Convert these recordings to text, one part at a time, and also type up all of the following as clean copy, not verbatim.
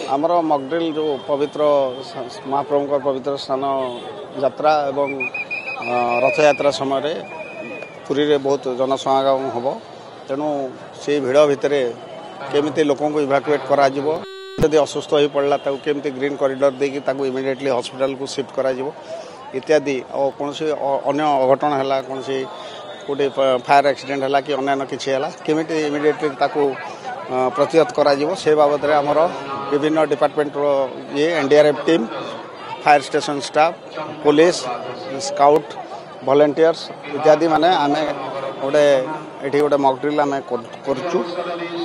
आमर मॉकड्रिल जो पवित्र महाप्रभु पवित्र स्नान यात्रा एवं रथ यात्रा समय पुरी रे बहुत जनसमागम हम तेणु से भिड़ भितर केमी लोक इवाकुएट करा जदि असुस्थ हो पड़ा केमी ग्रीन कॉरिडोर देकी इमिडिएटली हॉस्पिटल को शिफ्ट करा इत्यादि और कौन अन्य अघटन है कौन गोटे फायर एक्सीडेंट है कि अन्य किसी है केमी इमिडिएटली प्रतिहत करा से बाबद आमर विभिन्न डिपार्टमेंट ये NDRF team fire station staff police scout volunteers इत्यादि माने आमे गोटे एठी गोटे मॉकड्रिल आमे करचु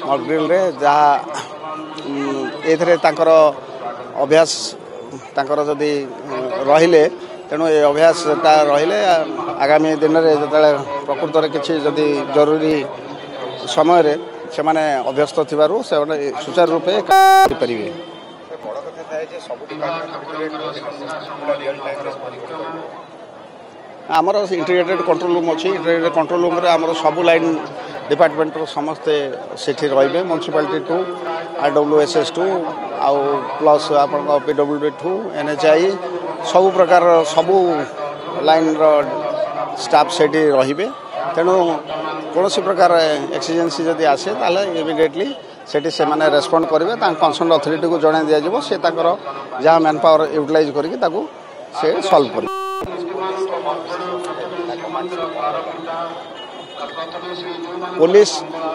मॉकड्रिल रे जहा एथरे तांकर अभ्यास तांकर जदि रहिले तेणु ये अभ्यास रहिले आगामी दिन में जो प्रकृत में किसी जदि जरूरी समय रे से माने अभ्यस्त थिबारु से सुचारू रूपे करिवे आमर इंटीग्रेटेड कंट्रोल रूम अच्छी इंटीग्रेटेड कंट्रोल रूम रे आमर सबु लाइन डिपार्टमेंट समस्ते सेठी रहिबे म्युनिसिपालिटी टू आरडब्ल्यूएसएस टू आउ प्लस आपन पीडब्ल्यूडी टू एनएचआई सबु प्रकार सबु लाइन रो स्टाफ सेठी रहिबे तेणु कौन प्रकार एक्सीजेंसी जदि आसे ताले इमिडिएटली सेठी से माने रेस्पोंड करेंगे कंसर्न अथॉरिटी को जणाई दिया जिवो से ताकर जहाँ मैन पावर यूटिलाइज करके ताकू से सॉल्व कर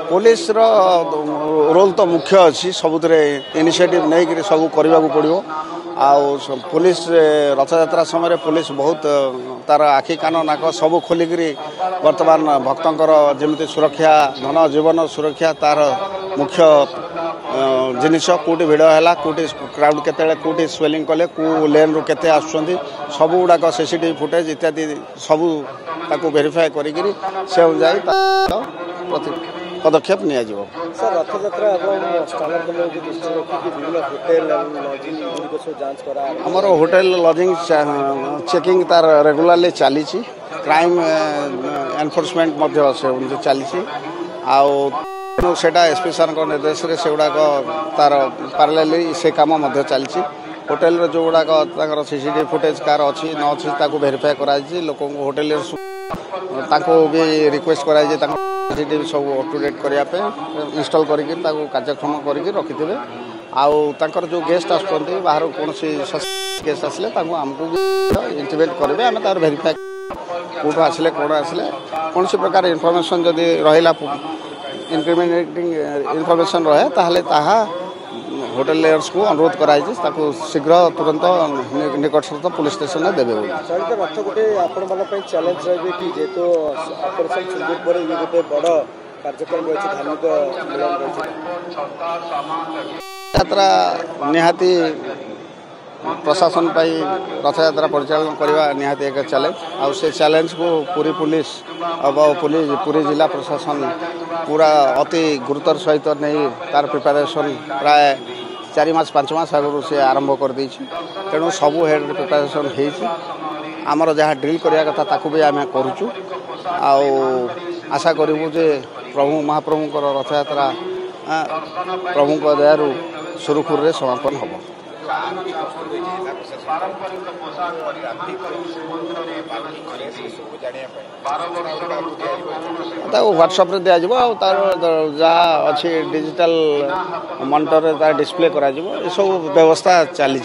पुलिस रो रोल तो मुख्य अच्छी सबुरे इनिशिएटिव नहीं कि सब करने को पड़ो आउ पुलिस रथ यात्रा समय पुलिस बहुत तार आखि कान नाक सब खोलिकी वर्तमान भक्तंकर जमी सुरक्षा धन जीवन सुरक्षा तार मुख्य जिनिस कौटी भिड़ है कौटी क्राउड केते कौटी स्वेलिंग कले कौ लेन रु केते आसुछंती सब गुड़ाक सीसीटीवी फुटेज इत्यादि सबू ताकू वेरीफाई करी से अनुसार पदक्षेप नि सर रथ यात्रा आमर होटेल लॉजिंग चेकिंग तार रेगुलरली चली क्राइम एनफोर्समेंट चली सेटा एसपी सर निर्देश से गुड़ाक तार पार्लेली से कम चली होटेल जो गुड़ाक सीसीटीवी फुटेज कार अच्छी न अच्छी वेरीफाई कराई लोक होटेल भी रिक्वेस्ट कराई सीसीटीवी सब अप टू डेट करने इंस्टॉल करके कार्यक्रम करके रखिथे आउर जो गेस्ट आसुँच बाहर कौन गेस्ट आसिले आमको इंटीमेट करेंगे आम तार वेरीफाई कौटू आसिले कौन आसिले कौन प्रकार इनफॉरमेशन जदि रहा इंक्रिमिनेटिंग इनफॉरमेशन रहे ताहले ताहा होटेल लेयर्स को अनुरोध कराई शीघ्र तुरंत निकटस्थ पुलिस स्टेशन में देवे रथ गोटे आपण चैलेंज रही कि जेहेतु ऑपरेशन सिंदूर पर ये गोटे बड़ कार्यक्रम रही धार्मिक यात्रा निहाती प्रशासन रथ यात्रा परिचालन करने निहाती एक चैलेंज आउ से चैलेंज को पूरी पुलिस पूरी जिला प्रशासन पूरा अति गुरुतर सहित नहीं तार प्रिपेरेसन प्राय 4 मास 5 मास आगु से आरंभ कर दी तेणु सबू हेड प्रिपेरेसन होमर जहाँ ड्रिल करने कथा ताकू भी आम करुचु आशा करूँ जे प्रभु महाप्रभुंर रथ यात्रा प्रभु दयारू सुरुखुर रे समापन हम व्हाट्सएप रे दिया जिवो तार जहाँ अच्छी डिजिटल मॉनिटर डिस्प्ले करा जिवो ये सब व्यवस्था चली।